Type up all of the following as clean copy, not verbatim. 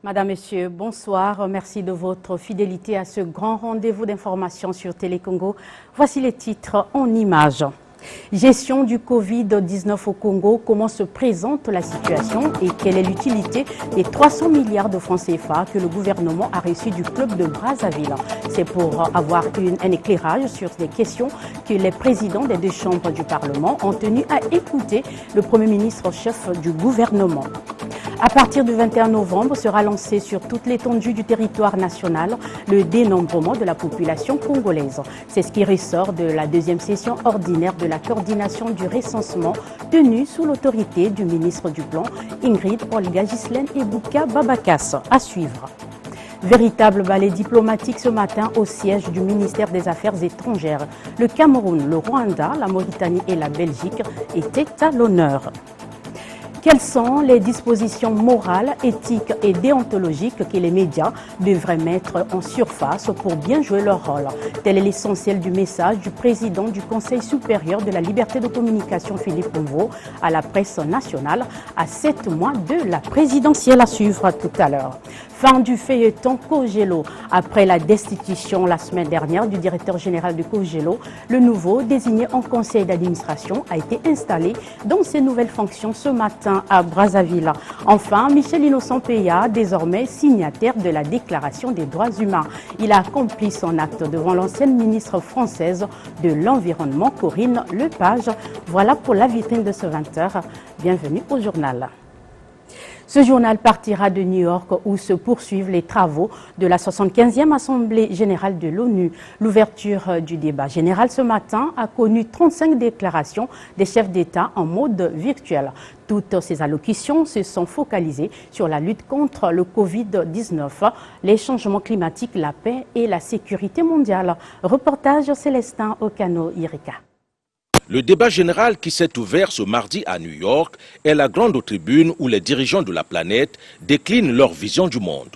Madame, Monsieur, bonsoir. Merci de votre fidélité à ce grand rendez-vous d'information sur Télécongo. Voici les titres en images. Gestion du Covid-19 au Congo, comment se présente la situation et quelle est l'utilité des 300 milliards de francs CFA que le gouvernement a reçus du club de Brazzaville. C'est pour avoir un éclairage sur les questions que les présidents des deux chambres du Parlement ont tenu à écouter le Premier ministre chef du gouvernement. À partir du 21 novembre sera lancé sur toute l'étendue du territoire national le dénombrement de la population congolaise. C'est ce qui ressort de la deuxième session ordinaire de la coordination du recensement tenue sous l'autorité du ministre du Plan, Ingrid Olga Ghislaine Ebouka Babakas. À suivre. Véritable balai diplomatique ce matin au siège du ministère des Affaires étrangères. Le Cameroun, le Rwanda, la Mauritanie et la Belgique étaient à l'honneur. Quelles sont les dispositions morales, éthiques et déontologiques que les médias devraient mettre en surface pour bien jouer leur rôle? Tel est l'essentiel du message du président du Conseil supérieur de la liberté de communication, Philippe Mvo, à la presse nationale à 7 mois de la présidentielle. À suivre tout à l'heure. Fin du feuilleton Kogelo. Après la destitution la semaine dernière du directeur général de Kogelo, le nouveau, désigné en conseil d'administration, a été installé dans ses nouvelles fonctions ce matin à Brazzaville. Enfin, Michel Innocent Peya, désormais signataire de la Déclaration des droits humains. Il a accompli son acte devant l'ancienne ministre française de l'Environnement, Corinne Lepage. Voilà pour la vitrine de ce 20h. Bienvenue au journal. Ce journal partira de New York où se poursuivent les travaux de la 75e Assemblée générale de l'ONU. L'ouverture du débat général ce matin a connu 35 déclarations des chefs d'État en mode virtuel. Toutes ces allocutions se sont focalisées sur la lutte contre le Covid-19, les changements climatiques, la paix et la sécurité mondiale. Reportage Célestin Okano-Irika. Le débat général qui s'est ouvert ce mardi à New York est la grande tribune où les dirigeants de la planète déclinent leur vision du monde.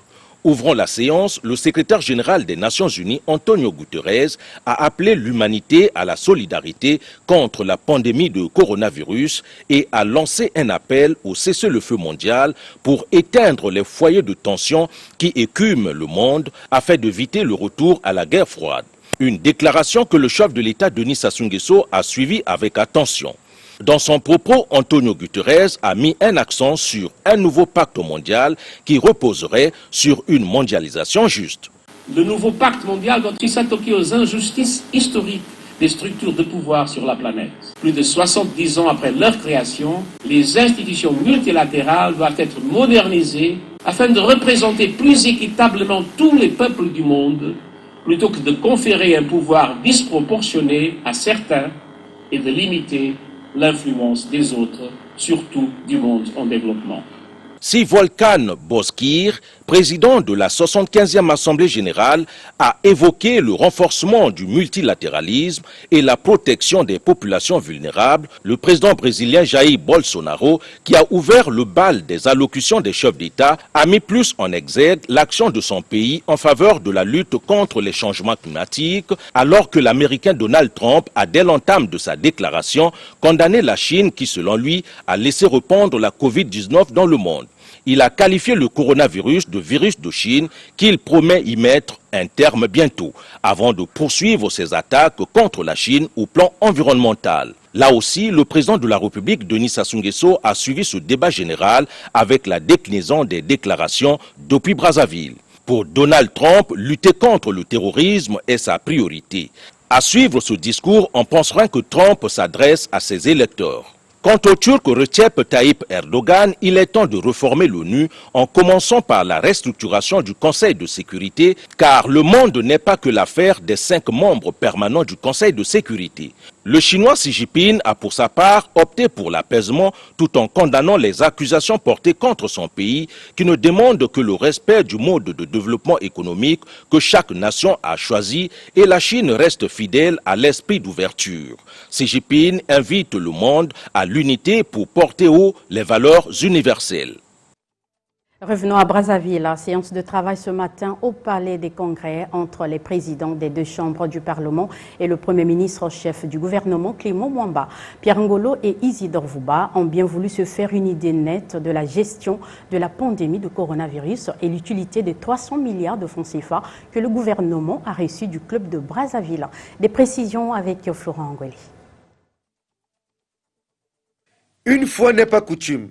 Ouvrant la séance, le secrétaire général des Nations Unies, Antonio Guterres, a appelé l'humanité à la solidarité contre la pandémie de coronavirus et a lancé un appel au cessez-le-feu mondial pour éteindre les foyers de tension qui écument le monde afin d'éviter le retour à la guerre froide. Une déclaration que le chef de l'État Denis Sassou Nguesso a suivie avec attention. Dans son propos, Antonio Guterres a mis un accent sur un nouveau pacte mondial qui reposerait sur une mondialisation juste. Le nouveau pacte mondial doit s'attaquer aux injustices historiques des structures de pouvoir sur la planète. Plus de 70 ans après leur création, les institutions multilatérales doivent être modernisées afin de représenter plus équitablement tous les peuples du monde, plutôt que de conférer un pouvoir disproportionné à certains et de limiter l'influence des autres, surtout du monde en développement. Si Volkan Bozkır, président de la 75e Assemblée générale, a évoqué le renforcement du multilatéralisme et la protection des populations vulnérables, le président brésilien Jair Bolsonaro, qui a ouvert le bal des allocutions des chefs d'État, a mis plus en exergue l'action de son pays en faveur de la lutte contre les changements climatiques, alors que l'Américain Donald Trump a, dès l'entame de sa déclaration, condamné la Chine qui, selon lui, a laissé répandre la Covid-19 dans le monde. Il a qualifié le coronavirus de virus de Chine qu'il promet y mettre un terme bientôt, avant de poursuivre ses attaques contre la Chine au plan environnemental. Là aussi, le président de la République, Denis Sassou Nguesso, a suivi ce débat général avec la déclinaison des déclarations depuis Brazzaville. Pour Donald Trump, lutter contre le terrorisme est sa priorité. À suivre ce discours, on pensera que Trump s'adresse à ses électeurs. Quant au Turc Recep Tayyip Erdogan, il est temps de réformer l'ONU en commençant par la restructuration du Conseil de sécurité, car le monde n'est pas que l'affaire des 5 membres permanents du Conseil de sécurité. Le Chinois Xi Jinping a pour sa part opté pour l'apaisement tout en condamnant les accusations portées contre son pays qui ne demandent que le respect du mode de développement économique que chaque nation a choisi et la Chine reste fidèle à l'esprit d'ouverture. Xi Jinping invite le monde à l'unité pour porter haut les valeurs universelles. Revenons à Brazzaville. La séance de travail ce matin au Palais des Congrès entre les présidents des deux chambres du Parlement et le Premier ministre chef du gouvernement, Clément Mwamba. Pierre Ngolo et Isidore Vouba ont bien voulu se faire une idée nette de la gestion de la pandémie de coronavirus et l'utilité des 300 milliards de francs CFA que le gouvernement a reçus du club de Brazzaville. Des précisions avec Florent Angoli. Une fois n'est pas coutume,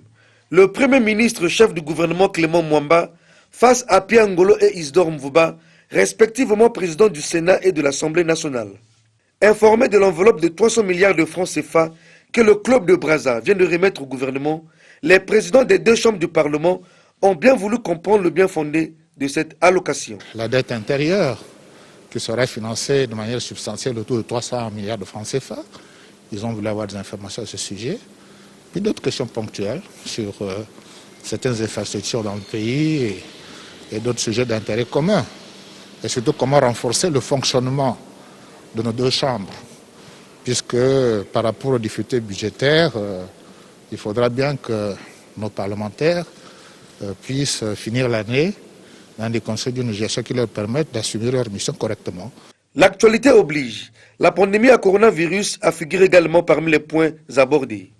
le Premier ministre chef du gouvernement Clément Mwamba, face à Pierre Ngolo et Isidore Vouba, respectivement président du Sénat et de l'Assemblée nationale. Informé de l'enveloppe de 300 milliards de francs CFA que le club de Brazza vient de remettre au gouvernement, les présidents des deux chambres du Parlement ont bien voulu comprendre le bien fondé de cette allocation. La dette intérieure, qui serait financée de manière substantielle autour de 300 milliards de francs CFA, ils ont voulu avoir des informations à ce sujet. Puis d'autres questions ponctuelles sur certaines infrastructures dans le pays et d'autres sujets d'intérêt commun. Et surtout comment renforcer le fonctionnement de nos deux chambres. Puisque par rapport aux difficultés budgétaires, il faudra bien que nos parlementaires puissent finir l'année dans des conseils d'une gestion qui leur permettent d'assumer leur mission correctement. L'actualité oblige. La pandémie à coronavirus a figuré également parmi les points abordés.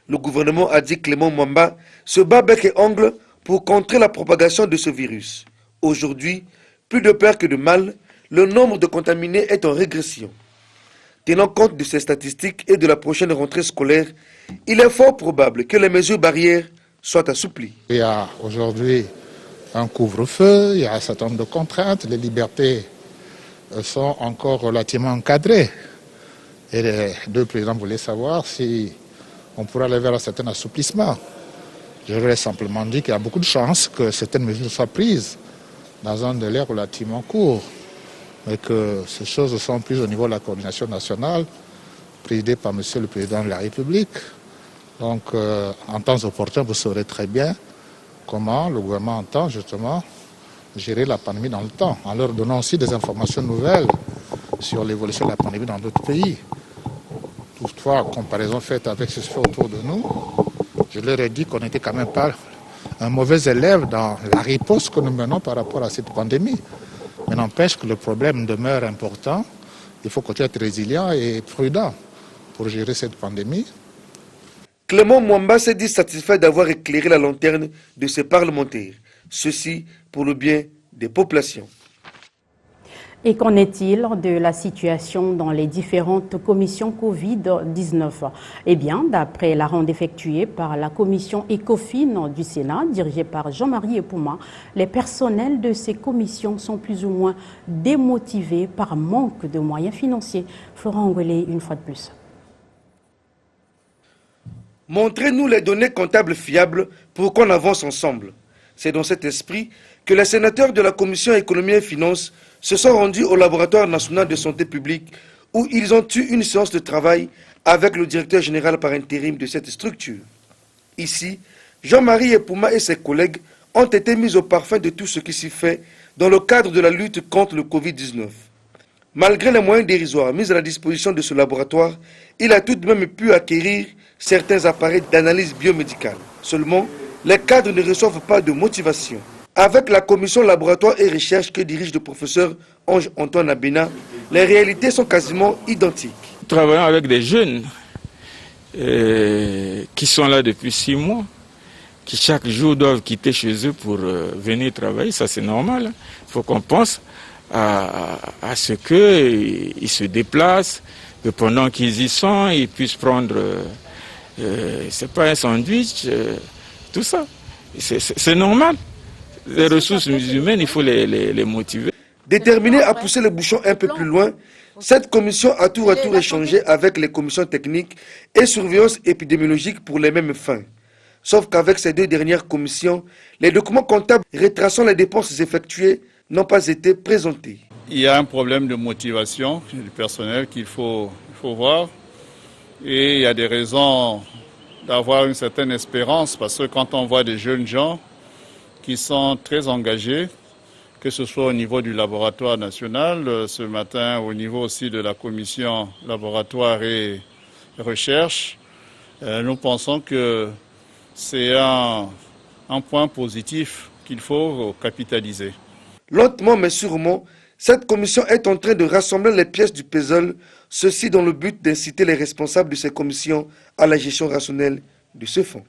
Le gouvernement a dit Clément Mwamba se bat bec et ongle pour contrer la propagation de ce virus. Aujourd'hui, plus de peur que de mal, le nombre de contaminés est en régression. Tenant compte de ces statistiques et de la prochaine rentrée scolaire, il est fort probable que les mesures barrières soient assouplies. Il y a aujourd'hui un couvre-feu, il y a un certain nombre de contraintes, les libertés sont encore relativement encadrées. Et les deux présidents voulaient savoir si on pourra aller vers un certain assouplissement. Je leur ai simplement dit qu'il y a beaucoup de chances que certaines mesures soient prises dans un délai relativement court, mais que ces choses sont prises au niveau de la coordination nationale, présidée par M. le Président de la République. Donc, en temps opportun, vous saurez très bien comment le gouvernement entend justement gérer la pandémie dans le temps, en leur donnant aussi des informations nouvelles sur l'évolution de la pandémie dans d'autres pays. Toutefois, en comparaison faite avec ce qui se fait autour de nous, je leur ai dit qu'on n'était quand même pas un mauvais élève dans la riposte que nous menons par rapport à cette pandémie. Mais n'empêche que le problème demeure important. Il faut continuer à être résilient et prudent pour gérer cette pandémie. Clément Mwamba s'est dit satisfait d'avoir éclairé la lanterne de ses parlementaires. Ceci pour le bien des populations. Et qu'en est-il de la situation dans les différentes commissions Covid-19? Eh bien, d'après la ronde effectuée par la commission ECOFIN du Sénat, dirigée par Jean-Marie Epouma, les personnels de ces commissions sont plus ou moins démotivés par manque de moyens financiers. Florent Angolé, une fois de plus. Montrez-nous les données comptables fiables pour qu'on avance ensemble. C'est dans cet esprit que les sénateurs de la commission économie et finances se sont rendus au laboratoire national de santé publique où ils ont eu une séance de travail avec le directeur général par intérim de cette structure. Ici, Jean-Marie Epouma et ses collègues ont été mis au parfum de tout ce qui s'y fait dans le cadre de la lutte contre le Covid-19. Malgré les moyens dérisoires mis à la disposition de ce laboratoire, il a tout de même pu acquérir certains appareils d'analyse biomédicale. Seulement, les cadres ne reçoivent pas de motivation. Avec la commission laboratoire et recherche que dirige le professeur Ange-Antoine Abena, les réalités sont quasiment identiques. Nous travaillons avec des jeunes qui sont là depuis 6 mois, qui chaque jour doivent quitter chez eux pour venir travailler. Ça, c'est normal. Il faut qu'on pense à ce qu'ils se déplacent, que pendant qu'ils y sont, ils puissent prendre, c'est pas un sandwich, tout ça. C'est normal. Les ressources humaines, il faut les motiver. Déterminée à pousser le bouchon un peu plus loin, cette commission a tour à tour échangé avec les commissions techniques et surveillance épidémiologique pour les mêmes fins. Sauf qu'avec ces deux dernières commissions, les documents comptables retraçant les dépenses effectuées n'ont pas été présentés. Il y a un problème de motivation du personnel qu'il faut voir. Et il y a des raisons d'avoir une certaine espérance parce que quand on voit des jeunes gens qui sont très engagés, que ce soit au niveau du laboratoire national, ce matin au niveau aussi de la commission laboratoire et recherche, nous pensons que c'est un un point positif qu'il faut capitaliser. Lentement mais sûrement, cette commission est en train de rassembler les pièces du puzzle, ceci dans le but d'inciter les responsables de ces commissions à la gestion rationnelle de ce fonds.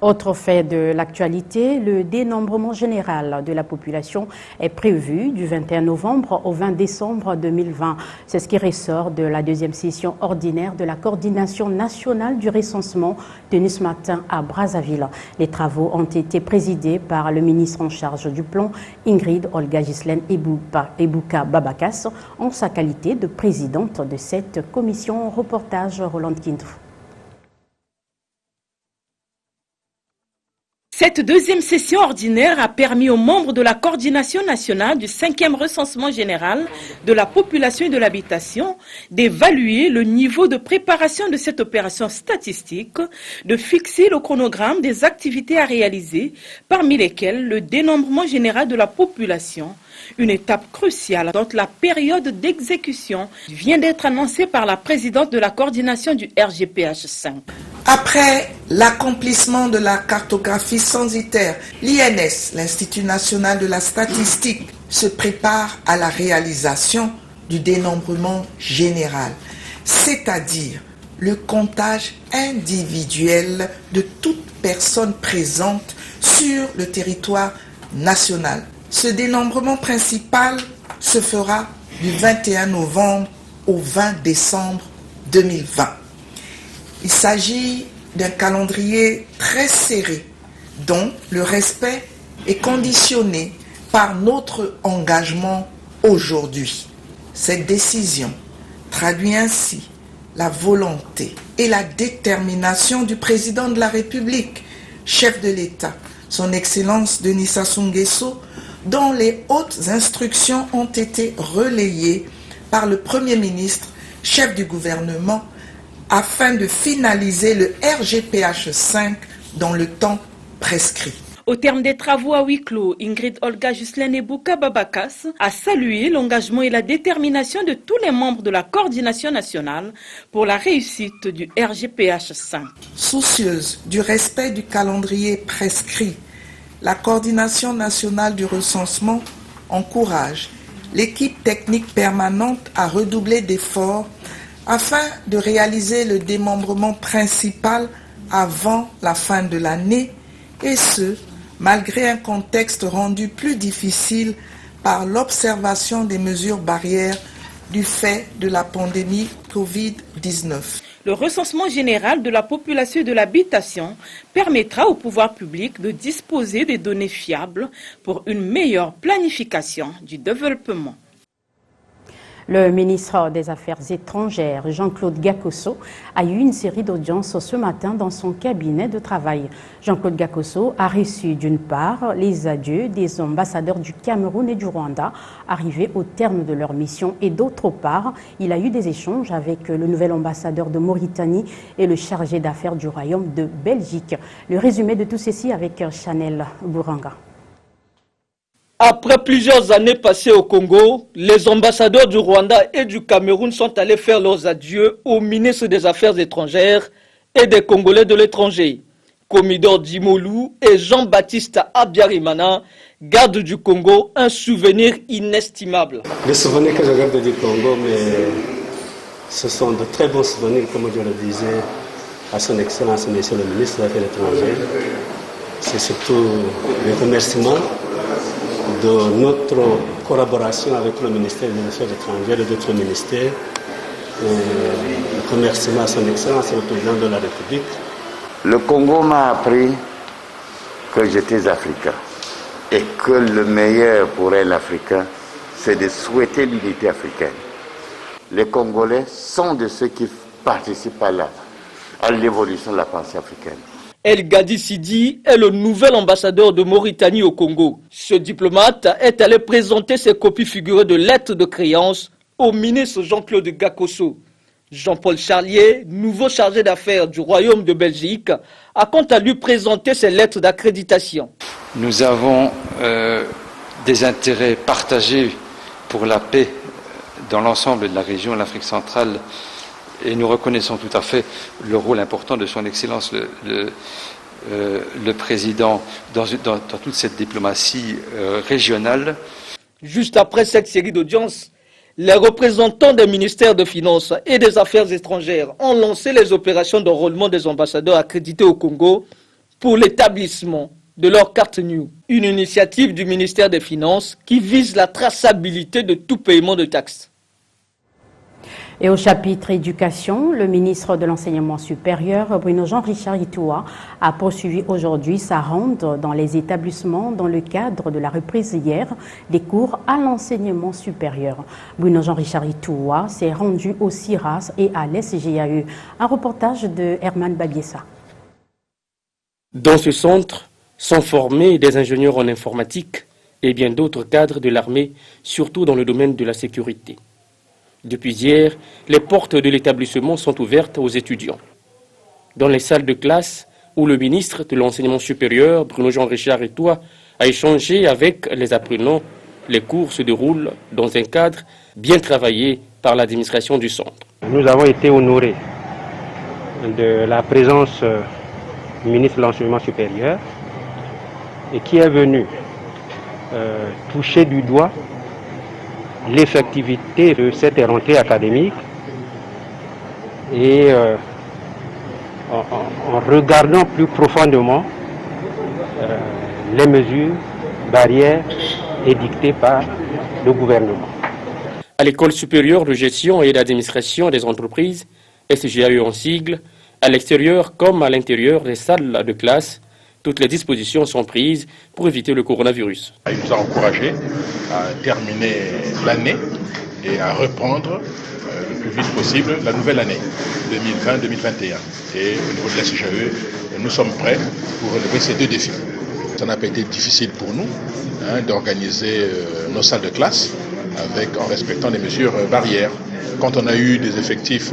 Autre fait de l'actualité, le dénombrement général de la population est prévu du 21 novembre au 20 décembre 2020. C'est ce qui ressort de la deuxième session ordinaire de la coordination nationale du recensement tenue ce matin à Brazzaville. Les travaux ont été présidés par le ministre en charge du plan, Ingrid Olga Ghislaine Ebouka Babakas, en sa qualité de présidente de cette commission. Reportage Roland Kintou. Cette deuxième session ordinaire a permis aux membres de la coordination nationale du 5e recensement général de la population et de l'habitation d'évaluer le niveau de préparation de cette opération statistique, de fixer le chronogramme des activités à réaliser, parmi lesquelles le dénombrement général de la population, une étape cruciale dont la période d'exécution vient d'être annoncée par la présidente de la coordination du RGPH 5. Après l'accomplissement de la cartographie censitaire, l'INS, l'Institut national de la statistique, se prépare à la réalisation du dénombrement général, c'est-à-dire le comptage individuel de toute personne présente sur le territoire national. Ce dénombrement principal se fera du 21 novembre au 20 décembre 2020. Il s'agit d'un calendrier très serré dont le respect est conditionné par notre engagement aujourd'hui. Cette décision traduit ainsi la volonté et la détermination du président de la République, chef de l'État, son Excellence Denis Sassou Nguesso, dont les hautes instructions ont été relayées par le Premier ministre, chef du gouvernement, afin de finaliser le RGPH 5 dans le temps prescrit. Au terme des travaux à huis clos, Ingrid Olga Ghislaine Ebouka Babakas a salué l'engagement et la détermination de tous les membres de la coordination nationale pour la réussite du RGPH 5. Soucieuse du respect du calendrier prescrit, la coordination nationale du recensement encourage l'équipe technique permanente à redoubler d'efforts afin de réaliser le démembrement principal avant la fin de l'année, et ce, malgré un contexte rendu plus difficile par l'observation des mesures barrières du fait de la pandémie Covid-19. Le recensement général de la population et de l'habitation permettra au pouvoir public de disposer des données fiables pour une meilleure planification du développement. Le ministre des Affaires étrangères, Jean-Claude Gakoso, a eu une série d'audiences ce matin dans son cabinet de travail. Jean-Claude Gakoso a reçu d'une part les adieux des ambassadeurs du Cameroun et du Rwanda arrivés au terme de leur mission, et d'autre part, il a eu des échanges avec le nouvel ambassadeur de Mauritanie et le chargé d'affaires du Royaume de Belgique. Le résumé de tout ceci avec Chanel Bouranga. Après plusieurs années passées au Congo, les ambassadeurs du Rwanda et du Cameroun sont allés faire leurs adieux au ministre des Affaires étrangères et des Congolais de l'étranger. Comidor Dimolou et Jean-Baptiste Abiyarimana gardent du Congo un souvenir inestimable. Les souvenirs que je garde du Congo, mais ce sont de très bons souvenirs, comme je le disais à son Excellence, Monsieur le ministre des Affaires étrangères. C'est surtout les remerciements de notre collaboration avec le ministère des Affaires étrangères et d'autres ministères. Remerciements à son Excellence, le président de la République. Le Congo m'a appris que j'étais africain et que le meilleur pour un Africain, c'est de souhaiter l'unité africaine. Les Congolais sont de ceux qui participent à l'évolution de la pensée africaine. El Gadi Sidi est le nouvel ambassadeur de Mauritanie au Congo. Ce diplomate est allé présenter ses copies figurées de lettres de créance au ministre Jean-Claude Gakoso. Jean-Paul Charlier, nouveau chargé d'affaires du Royaume de Belgique, a quant à lui présenté ses lettres d'accréditation. Nous avons des intérêts partagés pour la paix dans l'ensemble de la région de l'Afrique centrale. Et nous reconnaissons tout à fait le rôle important de son Excellence le président dans toute cette diplomatie régionale. Juste après cette série d'audiences, les représentants des ministères des Finances et des Affaires étrangères ont lancé les opérations d'enrôlement des ambassadeurs accrédités au Congo pour l'établissement de leur carte New, une initiative du ministère des Finances qui vise la traçabilité de tout paiement de taxes. Et au chapitre éducation, le ministre de l'Enseignement supérieur, Bruno Jean-Richard Itoua, a poursuivi aujourd'hui sa ronde dans les établissements dans le cadre de la reprise hier des cours à l'enseignement supérieur. Bruno Jean-Richard Itoua s'est rendu au CIRAS et à l'SGAE. Un reportage de Herman Babiessa. Dans ce centre sont formés des ingénieurs en informatique et bien d'autres cadres de l'armée, surtout dans le domaine de la sécurité. Depuis hier, les portes de l'établissement sont ouvertes aux étudiants. Dans les salles de classe où le ministre de l'Enseignement supérieur, Bruno Jean-Richard Itoua, a échangé avec les apprenants, les cours se déroulent dans un cadre bien travaillé par l'administration du centre. Nous avons été honorés de la présence du ministre de l'Enseignement supérieur et qui est venu toucher du doigt l'effectivité de cette rentrée académique et en regardant plus profondément les mesures, barrières édictées par le gouvernement. À l'école supérieure de gestion et d'administration des entreprises, SGAE en sigle, à l'extérieur comme à l'intérieur des salles de classe, toutes les dispositions sont prises pour éviter le coronavirus. Il nous a encouragés à terminer l'année et à reprendre le plus vite possible la nouvelle année 2020-2021. Et au niveau de la SGAE, nous sommes prêts pour relever ces deux défis. Ça n'a pas été difficile pour nous d'organiser nos salles de classe en respectant les mesures barrières. Quand on a eu des effectifs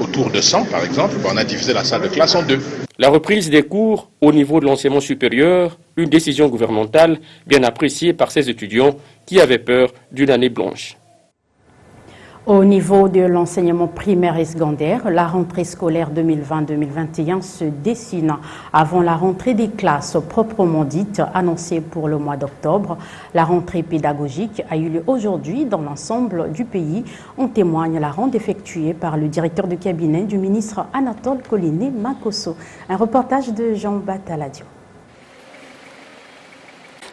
autour de 100 par exemple, on a divisé la salle de classe en deux. La reprise des cours au niveau de l'enseignement supérieur, une décision gouvernementale bien appréciée par ces étudiants qui avaient peur d'une année blanche. Au niveau de l'enseignement primaire et secondaire, la rentrée scolaire 2020-2021 se dessine avant la rentrée des classes proprement dite, annoncée pour le mois d'octobre. La rentrée pédagogique a eu lieu aujourd'hui dans l'ensemble du pays. En témoigne la ronde effectuée par le directeur de cabinet du ministre Anatole Koliné Makosso. Un reportage de Jean Bataladio.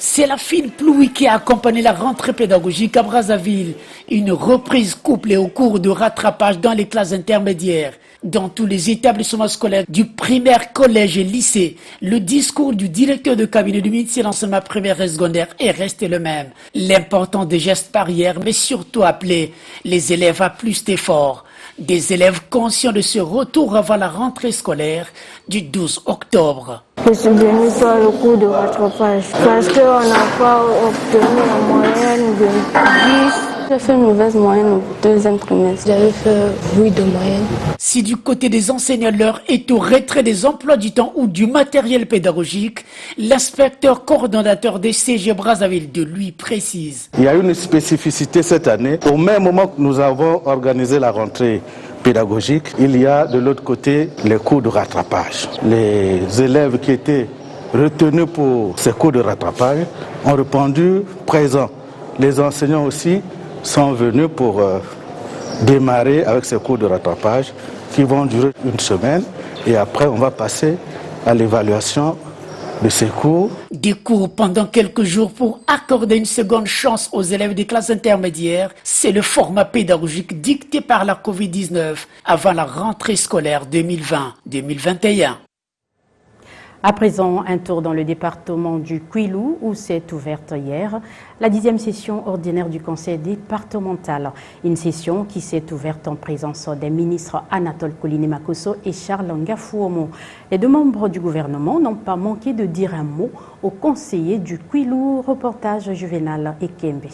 C'est la fine pluie qui a accompagné la rentrée pédagogique à Brazzaville. Une reprise couplée au cours de rattrapage dans les classes intermédiaires. Dans tous les établissements scolaires du primaire, collège et lycée, le discours du directeur de cabinet du ministère de l'enseignement primaire et secondaire est resté le même. L'important des gestes barrières, mais surtout appeler les élèves à plus d'efforts. Des élèves conscients de ce retour avant la rentrée scolaire du 12 octobre. Je suis venu faire le cours de rattrapage parce qu'on n'a pas obtenu la moyenne de 10. J'ai fait une mauvaise moyenne au deuxième trimestre. J'avais fait 8 de moyenne. Si du côté des enseignants l'heure est au retrait des emplois du temps ou du matériel pédagogique, l'inspecteur coordonnateur des CG Brazzaville de lui précise. Il y a une spécificité cette année. Au même moment que nous avons organisé la rentrée pédagogique, il y a de l'autre côté les cours de rattrapage. Les élèves qui étaient retenus pour ces cours de rattrapage ont répondu présents. Les enseignants aussi sont venus pour démarrer avec ces cours de rattrapage qui vont durer une semaine et après on va passer à l'évaluation de ces cours. Des cours pendant quelques jours pour accorder une seconde chance aux élèves des classes intermédiaires, c'est le format pédagogique dicté par la Covid-19 avant la rentrée scolaire 2020-2021. À présent, un tour dans le département du Kwilu où s'est ouverte hier la 10e session ordinaire du conseil départemental. Une session qui s'est ouverte en présence des ministres Anatole Koliné Makosso et Charles Ngafouomo. Les deux membres du gouvernement n'ont pas manqué de dire un mot aux conseillers du Kwilu. Reportage Juvenal et Kembe.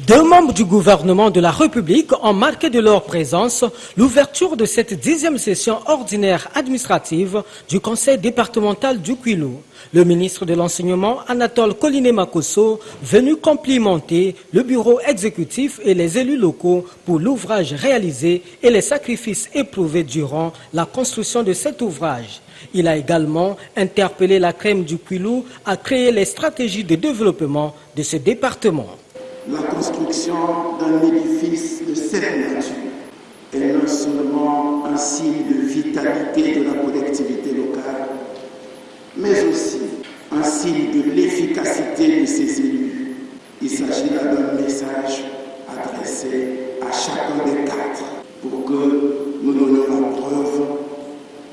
Deux membres du gouvernement de la République ont marqué de leur présence l'ouverture de cette 10e session ordinaire administrative du conseil départemental du Kwilu. Le ministre de l'Enseignement, Anatole Koliné Makosso, venu complimenter le bureau exécutif et les élus locaux pour l'ouvrage réalisé et les sacrifices éprouvés durant la construction de cet ouvrage. Il a également interpellé la crème du Kwilu à créer les stratégies de développement de ce département. La construction d'un édifice de cette nature est non seulement un signe de vitalité de la collectivité locale, mais aussi un signe de l'efficacité de ses élus. Il s'agit là d'un message adressé à chacun des quatre pour que nous donnions la preuve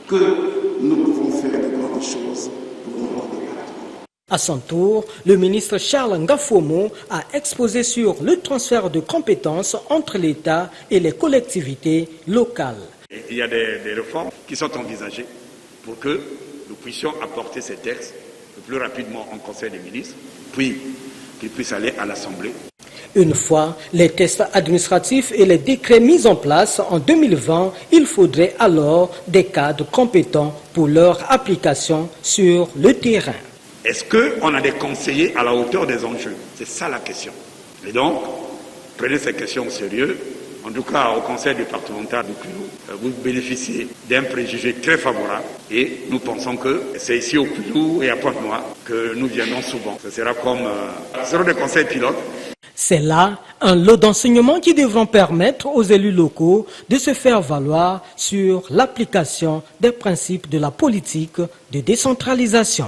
que nous pouvons faire de grandes choses pour notre département. À son tour, le ministre Charles Ngafomo a exposé sur le transfert de compétences entre l'État et les collectivités locales. Il y a des réformes qui sont envisagées pour que nous puissions apporter ces textes le plus rapidement en Conseil des ministres, puis qu'ils puissent aller à l'Assemblée. Une fois les tests administratifs et les décrets mis en place en 2020, il faudrait alors des cadres compétents pour leur application sur le terrain. Est-ce qu'on a des conseillers à la hauteur des enjeux? C'est ça la question. Et donc, prenez ces questions au sérieux. En tout cas, au conseil départemental du Kwilu, vous bénéficiez d'un préjugé très favorable et nous pensons que c'est ici au Kwilu et à Pointe-Noire que nous viendrons souvent. Ce sera des conseils pilotes. C'est là un lot d'enseignements qui devront permettre aux élus locaux de se faire valoir sur l'application des principes de la politique de décentralisation.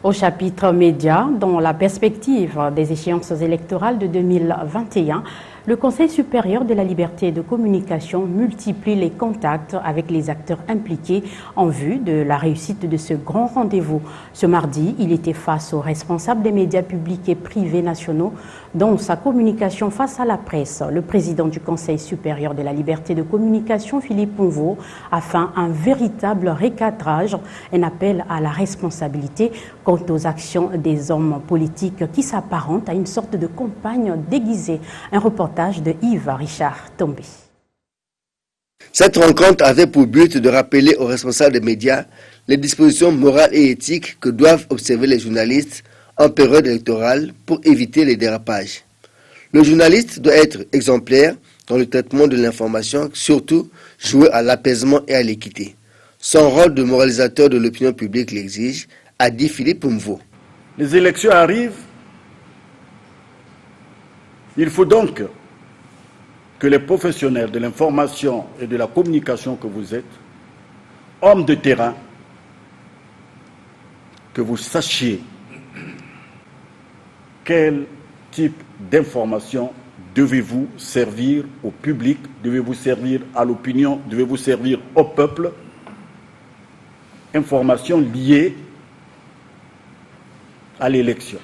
Au chapitre médias, dans la perspective des échéances électorales de 2021, le Conseil supérieur de la liberté de communication multiplie les contacts avec les acteurs impliqués en vue de la réussite de ce grand rendez-vous. Ce mardi, il était face aux responsables des médias publics et privés nationaux, dont sa communication face à la presse. Le président du Conseil supérieur de la liberté de communication, Philippe Mvo, a fait un véritable recadrage, un appel à la responsabilité quant aux actions des hommes politiques qui s'apparentent à une sorte de campagne déguisée. Un reportage de Yves Richard Tombé. Cette rencontre avait pour but de rappeler aux responsables des médias les dispositions morales et éthiques que doivent observer les journalistes en période électorale pour éviter les dérapages. Le journaliste doit être exemplaire dans le traitement de l'information, surtout jouer à l'apaisement et à l'équité. Son rôle de moralisateur de l'opinion publique l'exige, a dit Philippe Mvo. Les élections arrivent. Il faut donc que les professionnels de l'information et de la communication que vous êtes, hommes de terrain, que vous sachiez quel type d'information devez-vous servir au public, devez-vous servir à l'opinion, devez-vous servir au peuple. Information liée à l'élection.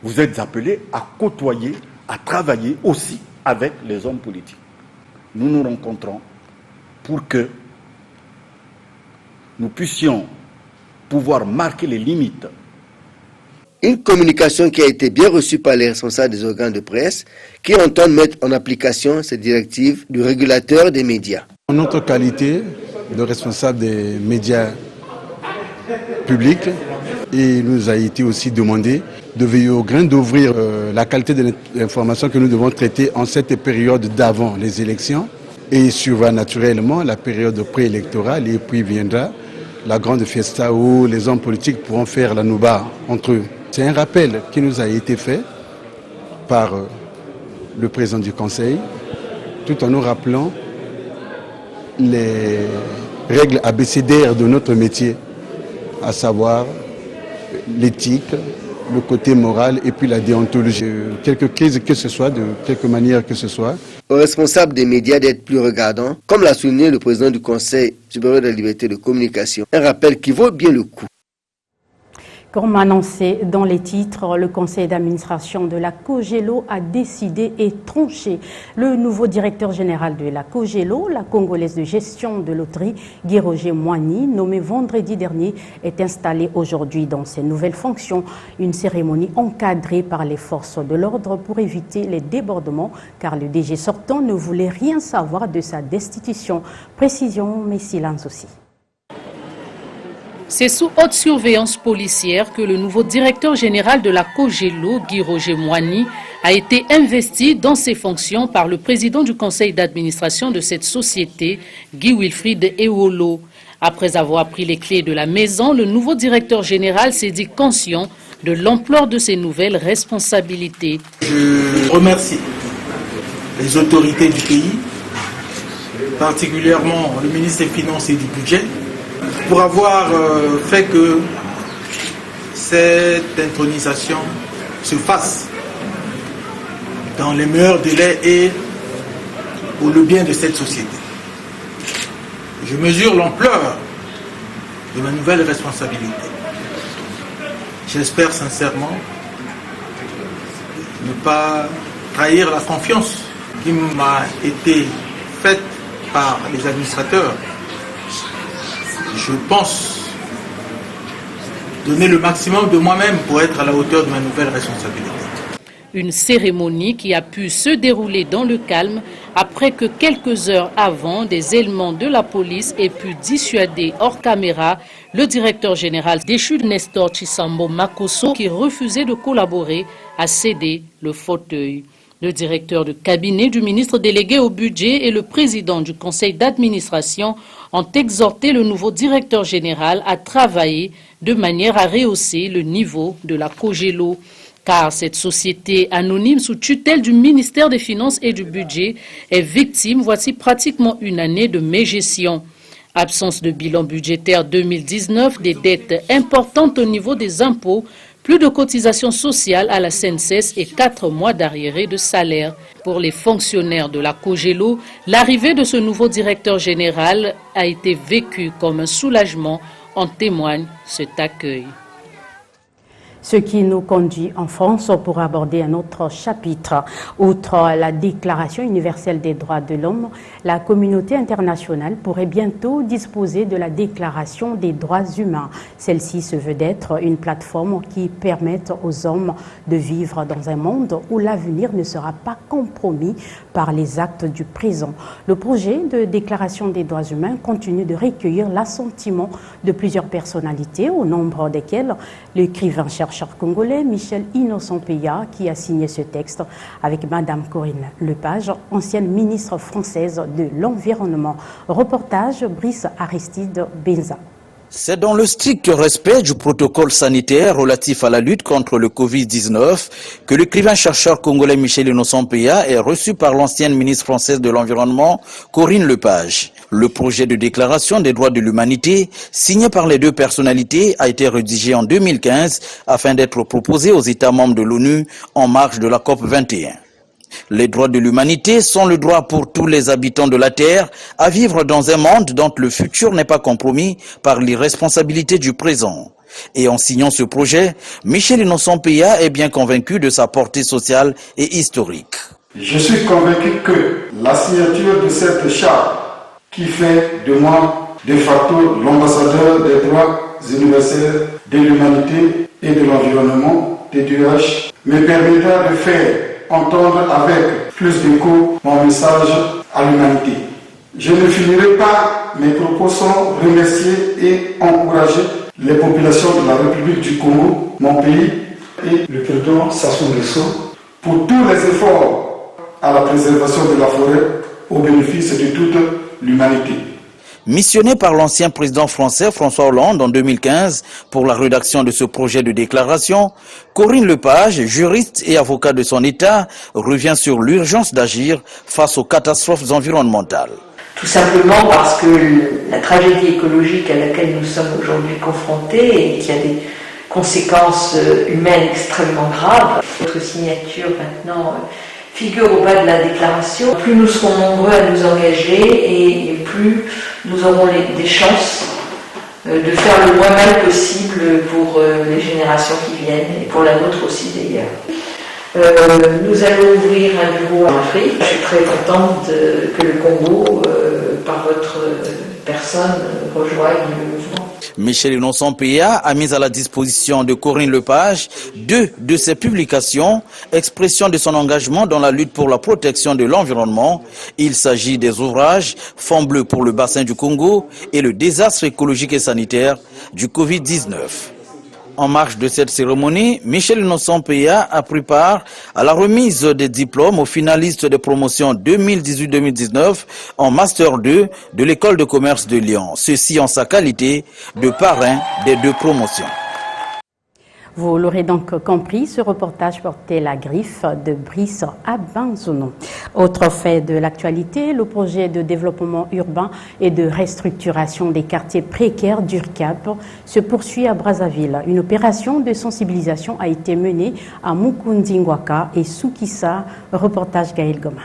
Vous êtes appelés à côtoyer, à travailler aussi avec les hommes politiques. Nous nous rencontrons pour que nous puissions pouvoir marquer les limites. Une communication qui a été bien reçue par les responsables des organes de presse qui entendent mettre en application ces directives du régulateur des médias. En notre qualité de responsable des médias publics, il nous a été aussi demandé de veiller au grain d'ouvrir la qualité de l'information que nous devons traiter en cette période d'avant les élections. Et il suivra naturellement la période préélectorale et puis viendra la grande fiesta où les hommes politiques pourront faire la nouba entre eux. C'est un rappel qui nous a été fait par le président du Conseil, tout en nous rappelant les règles abécédaires de notre métier, à savoir l'éthique, le côté moral et puis la déontologie. Quelque crise que ce soit, de quelque manière que ce soit. Aux responsables des médias d'être plus regardants, comme l'a souligné le président du Conseil supérieur de la liberté de communication, un rappel qui vaut bien le coup. Comme annoncé dans les titres, le conseil d'administration de la COGELO a décidé et tranché. Le nouveau directeur général de la COGELO, la Congolaise de gestion de loterie, Guy-Roger Moigny, nommé vendredi dernier, est installé aujourd'hui dans ses nouvelles fonctions. Une cérémonie encadrée par les forces de l'ordre pour éviter les débordements, car le DG sortant ne voulait rien savoir de sa destitution. Précision, mais silence aussi. C'est sous haute surveillance policière que le nouveau directeur général de la COGELO, Guy-Roger Moigny, a été investi dans ses fonctions par le président du conseil d'administration de cette société, Guy Wilfried Ewolo. Après avoir pris les clés de la maison, le nouveau directeur général s'est dit conscient de l'ampleur de ses nouvelles responsabilités. Je remercie les autorités du pays, particulièrement le ministre des Finances et du Budget, pour avoir fait que cette intronisation se fasse dans les meilleurs délais et pour le bien de cette société. Je mesure l'ampleur de ma nouvelle responsabilité. J'espère sincèrement ne pas trahir la confiance qui m'a été faite par les administrateurs. Je pense donner le maximum de moi-même pour être à la hauteur de ma nouvelle responsabilité. Une cérémonie qui a pu se dérouler dans le calme après que quelques heures avant, des éléments de la police aient pu dissuader hors caméra le directeur général déchu Nestor Chisambo Makosso qui refusait de collaborer à céder le fauteuil. Le directeur de cabinet du ministre délégué au budget et le président du conseil d'administration ont exhorté le nouveau directeur général à travailler de manière à rehausser le niveau de la COGELO. Car cette société anonyme sous tutelle du ministère des Finances et du Budget est victime, voici pratiquement une année de mégestion. Absence de bilan budgétaire 2019, des dettes importantes au niveau des impôts, plus de cotisations sociales à la CNSS et 4 mois d'arriérés de salaire. Pour les fonctionnaires de la COGELO, l'arrivée de ce nouveau directeur général a été vécue comme un soulagement, en témoigne cet accueil. Ce qui nous conduit en France pour aborder un autre chapitre. Outre la Déclaration universelle des droits de l'homme, la communauté internationale pourrait bientôt disposer de la Déclaration des droits humains. Celle-ci se veut d'être une plateforme qui permette aux hommes de vivre dans un monde où l'avenir ne sera pas compromis par les actes du présent. Le projet de Déclaration des droits humains continue de recueillir l'assentiment de plusieurs personnalités, au nombre desquelles l'écrivain-chercheur congolais Michel Innocent-Peya, qui a signé ce texte avec Madame Corinne Lepage, ancienne ministre française de l'Environnement. Reportage Brice Aristide Benza. C'est dans le strict respect du protocole sanitaire relatif à la lutte contre le Covid-19 que l'écrivain-chercheur congolais Michel Innocent-Peya est reçu par l'ancienne ministre française de l'Environnement, Corinne Lepage. Le projet de déclaration des droits de l'humanité, signé par les deux personnalités, a été rédigé en 2015 afin d'être proposé aux États membres de l'ONU en marge de la COP 21. Les droits de l'humanité sont le droit pour tous les habitants de la Terre à vivre dans un monde dont le futur n'est pas compromis par l'irresponsabilité du présent. Et en signant ce projet, Michel Innocent-Peya est bien convaincu de sa portée sociale et historique. Je suis convaincu que la signature de cette charte qui fait de moi de facto l'ambassadeur des droits universels de l'humanité et de l'environnement, TDUH, me permettra de faire entendre avec plus d'écho mon message à l'humanité. Je ne finirai pas mes propos sans remercier et encourager les populations de la République du Congo, mon pays, et le président Sassou Nguesso pour tous les efforts à la préservation de la forêt au bénéfice de toute l'humanité. Missionné par l'ancien président français François Hollande en 2015 pour la rédaction de ce projet de déclaration, Corinne Lepage, juriste et avocat de son État, revient sur l'urgence d'agir face aux catastrophes environnementales. Tout simplement parce que la tragédie écologique à laquelle nous sommes aujourd'hui confrontés et qui a des conséquences humaines extrêmement graves, notre signature maintenant figure au bas de la déclaration, plus nous serons nombreux à nous engager et plus nous aurons des chances de faire le moins mal possible pour les générations qui viennent et pour la nôtre aussi d'ailleurs. Nous allons ouvrir un bureau en Afrique. Je suis très contente que le Congo, par votre personne, rejoigne le mouvement. Michel Innocent-Peya a mis à la disposition de Corinne Lepage 2 de ses publications, expression de son engagement dans la lutte pour la protection de l'environnement. Il s'agit des ouvrages Fond bleu pour le bassin du Congo et le désastre écologique et sanitaire du Covid-19. En marge de cette cérémonie, Michel Innocent Peya a pris part à la remise des diplômes aux finalistes de promotion 2018-2019 en Master 2 de l'École de commerce de Lyon. Ceci en sa qualité de parrain des deux promotions. Vous l'aurez donc compris, ce reportage portait la griffe de Brice Abanzono. Autre fait de l'actualité, le projet de développement urbain et de restructuration des quartiers précaires d'URCAP se poursuit à Brazzaville. Une opération de sensibilisation a été menée à Mukundingwaka et Soukissa. Reportage Gaël Goma.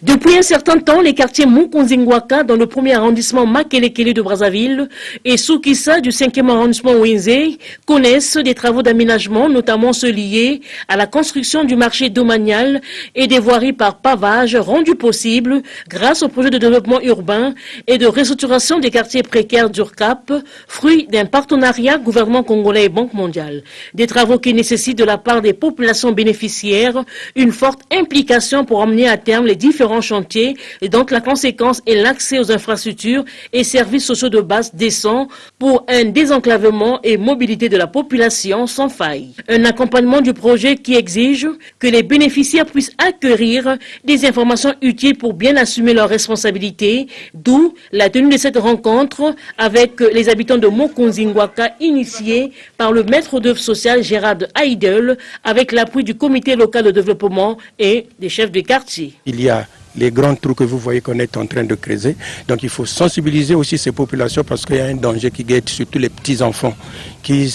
Depuis un certain temps, les quartiers Mukundingwaka dans le premier arrondissement Makelekele de Brazzaville et Soukissa du 5e arrondissement Ouenzé connaissent des travaux d'aménagement, notamment ceux liés à la construction du marché domanial et des voiries par pavage rendues possibles grâce au projet de développement urbain et de restructuration des quartiers précaires d'URCAP, fruit d'un partenariat gouvernement congolais et Banque mondiale. Des travaux qui nécessitent de la part des populations bénéficiaires une forte implication pour emmener à terme les différents chantiers et donc la conséquence est l'accès aux infrastructures et services sociaux de base décents pour un désenclavement et mobilité de la population sans faille. Un accompagnement du projet qui exige que les bénéficiaires puissent acquérir des informations utiles pour bien assumer leurs responsabilités, d'où la tenue de cette rencontre avec les habitants de Mukundingwaka initiée par le maître d'œuvre social Gérard Haidel avec l'appui du comité local de développement et des chefs de quartier. Il y a les grands trous que vous voyez qu'on est en train de creuser. Donc il faut sensibiliser aussi ces populations parce qu'il y a un danger qui guette surtout les petits-enfants qui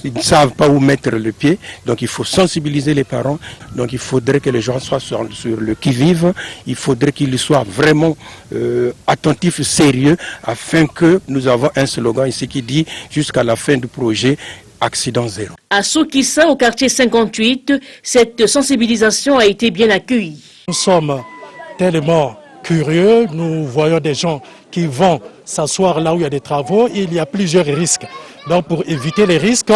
ne savent pas où mettre le pied. Donc il faut sensibiliser les parents. Donc il faudrait que les gens soient sur le qui-vive. Il faudrait qu'ils soient vraiment attentifs, sérieux, afin que nous avons un slogan ici qui dit jusqu'à la fin du projet, accident zéro. À Soukissa, au quartier 58, cette sensibilisation a été bien accueillie. Nous sommes tellement curieux, nous voyons des gens qui vont s'asseoir là où il y a des travaux, il y a plusieurs risques. Donc pour éviter les risques,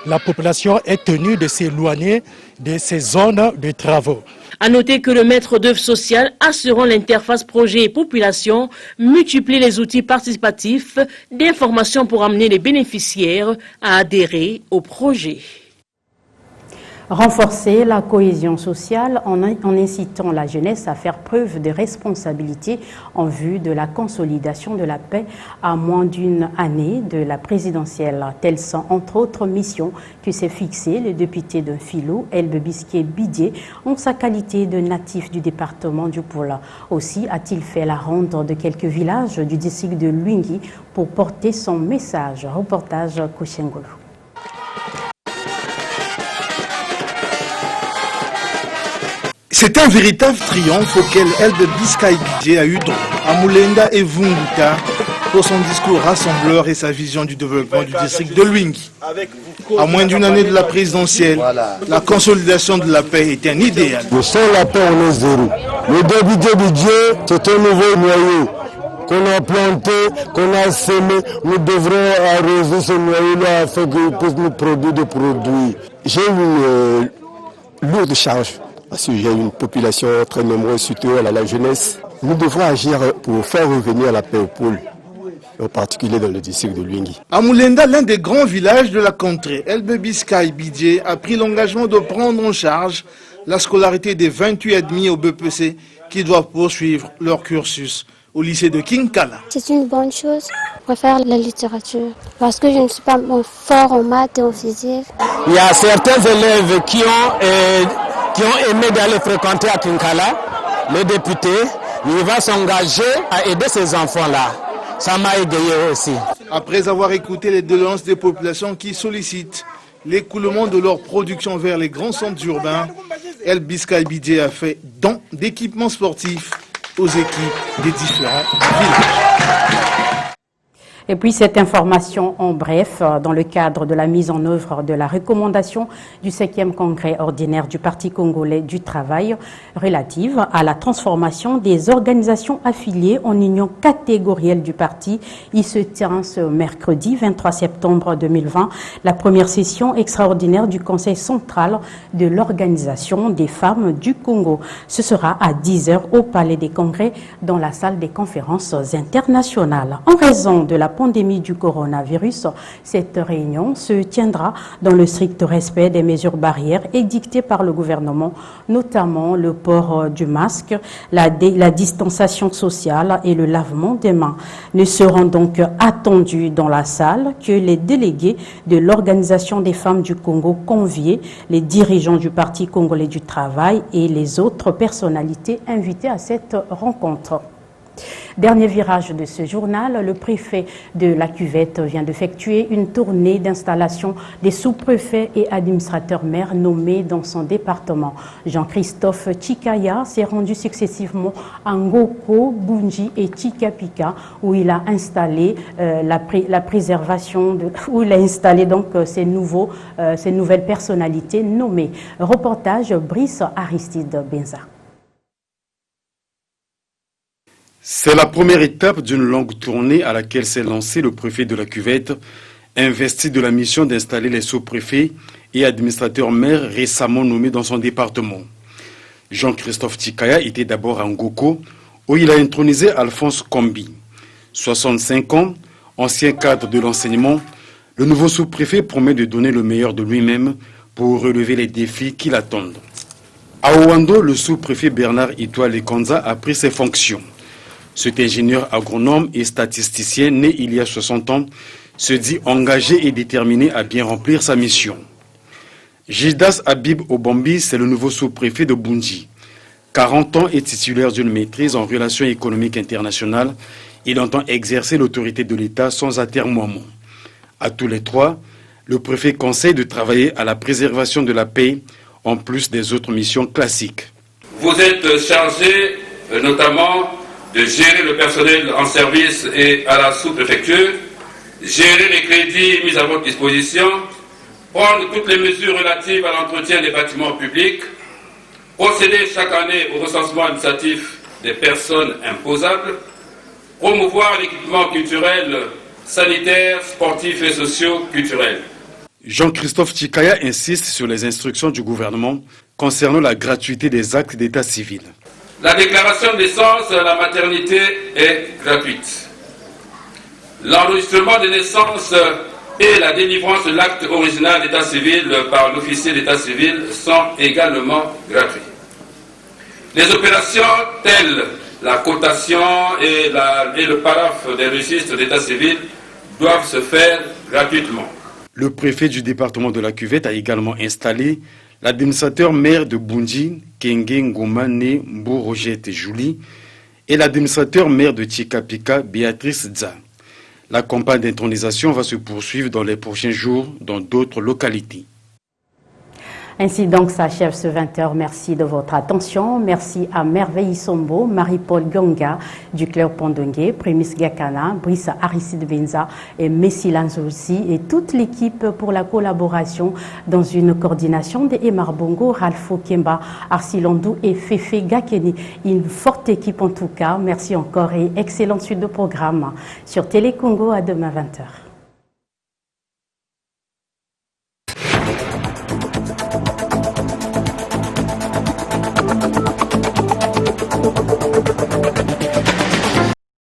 la population est tenue de s'éloigner de ces zones de travaux. À noter que le maître d'œuvre social assurant l'interface projet et population multiplie les outils participatifs d'information pour amener les bénéficiaires à adhérer au projet. Renforcer la cohésion sociale en incitant la jeunesse à faire preuve de responsabilité en vue de la consolidation de la paix à moins d'une année de la présidentielle. Telles sont entre autres missions que s'est fixé le député de Filou, Elbebisque Bidier, en sa qualité de natif du département du Poula. Aussi a-t-il fait la ronde de quelques villages du district de Luingui pour porter son message. Reportage Kouchengolo. C'est un véritable triomphe auquel Elbebisque Bidier a eu droit à Moulenda et Vunguta pour son discours rassembleur et sa vision du développement du district de Luingui. À moins d'une année de la présidentielle, la consolidation de la paix est un idéal. Sans la paix, on est zéro. Le député Bidier, c'est un nouveau noyau qu'on a planté, qu'on a semé. Nous devrons arroser ce noyau-là afin qu'il puisse nous produire des produits. J'ai une lourde charge. Parce qu'il y a une population très nombreuse, surtout à la jeunesse. Nous devons agir pour faire revenir la paix au pôle, en particulier dans le district de Luingui. À Moulenda, l'un des grands villages de la contrée, Elbebisque Bidier a pris l'engagement de prendre en charge la scolarité des 28 admis au BPC qui doivent poursuivre leur cursus au lycée de Kinkala. C'est une bonne chose. Je préfère la littérature parce que je ne suis pas fort en maths et en physique. Il y a certains élèves qui ont aimé d'aller fréquenter à Kinkala. Le député, il va s'engager à aider ces enfants-là. Ça m'a égayé aussi. Après avoir écouté les doléances des populations qui sollicitent l'écoulement de leur production vers les grands centres urbains, Elbebisque Bidier a fait don d'équipements sportifs aux équipes des différents villages. Et puis cette information en bref, dans le cadre de la mise en œuvre de la recommandation du 5e congrès ordinaire du Parti congolais du travail relative à la transformation des organisations affiliées en union catégorielle du parti. Il se tient ce mercredi 23 septembre 2020, la première session extraordinaire du Conseil central de l'Organisation des femmes du Congo. Ce sera à 10h au Palais des Congrès dans la salle des conférences internationales. En raison de la pandémie du coronavirus. Cette réunion se tiendra dans le strict respect des mesures barrières édictées par le gouvernement, notamment le port du masque, la distanciation sociale et le lavement des mains. Ne seront donc attendus dans la salle que les délégués de l'Organisation des femmes du Congo conviés, les dirigeants du Parti congolais du travail et les autres personnalités invitées à cette rencontre. Dernier virage de ce journal, le préfet de la Cuvette vient d'effectuer une tournée d'installation des sous-préfets et administrateurs maires nommés dans son département. Jean-Christophe Chikaya s'est rendu successivement à Ngoko, Bunji et Chikapika où il a installé ces nouvelles personnalités nommées. Reportage Brice Aristide Benza. C'est la première étape d'une longue tournée à laquelle s'est lancé le préfet de la Cuvette, investi de la mission d'installer les sous-préfets et administrateurs maires récemment nommés dans son département. Jean-Christophe Chikaya était d'abord à Ngoko, où il a intronisé Alphonse Kombi. 65 ans, ancien cadre de l'enseignement, le nouveau sous-préfet promet de donner le meilleur de lui-même pour relever les défis qui l'attendent. À Ouando, le sous-préfet Bernard Itoile Lekonza a pris ses fonctions. Cet ingénieur agronome et statisticien né il y a 60 ans se dit engagé et déterminé à bien remplir sa mission. Gildas Habib Obambi, c'est le nouveau sous-préfet de Bunji. 40 ans et titulaire d'une maîtrise en relations économiques internationales, il entend exercer l'autorité de l'État sans atermoiement. À tous les trois, le préfet conseille de travailler à la préservation de la paix, en plus des autres missions classiques. Vous êtes chargé notamment de gérer le personnel en service et à la sous-préfecture, gérer les crédits mis à votre disposition, prendre toutes les mesures relatives à l'entretien des bâtiments publics, procéder chaque année au recensement administratif des personnes imposables, promouvoir l'équipement culturel, sanitaire, sportif et socio-culturel. Jean-Christophe Chikaya insiste sur les instructions du gouvernement concernant la gratuité des actes d'état civil. La déclaration de naissance à la maternité est gratuite. L'enregistrement des naissances et la délivrance de l'acte original d'état civil par l'officier d'état civil sont également gratuits. Les opérations telles la cotation et le paraphe des registres d'état civil doivent se faire gratuitement. Le préfet du département de la Cuvette a également installé l'administrateur maire de Bunji, Kenge Ngomane Mborojete Jouli, et l'administrateur maire de Chikapika, Béatrice Dza. La campagne d'intronisation va se poursuivre dans les prochains jours dans d'autres localités. Ainsi donc s'achève ce 20h. Merci de votre attention. Merci à Merveille Sombo, Marie-Paul Gonga, Duclair Pondongue, Prémis Gakana, Brice Aristide Benza et Messi Lanzouzi et toute l'équipe pour la collaboration dans une coordination de Emar Bongo, Ralph Kemba, Arsilandou et Fefe Gakeni. Une forte équipe en tout cas. Merci encore et excellente suite de programme sur Télé Congo à demain 20h.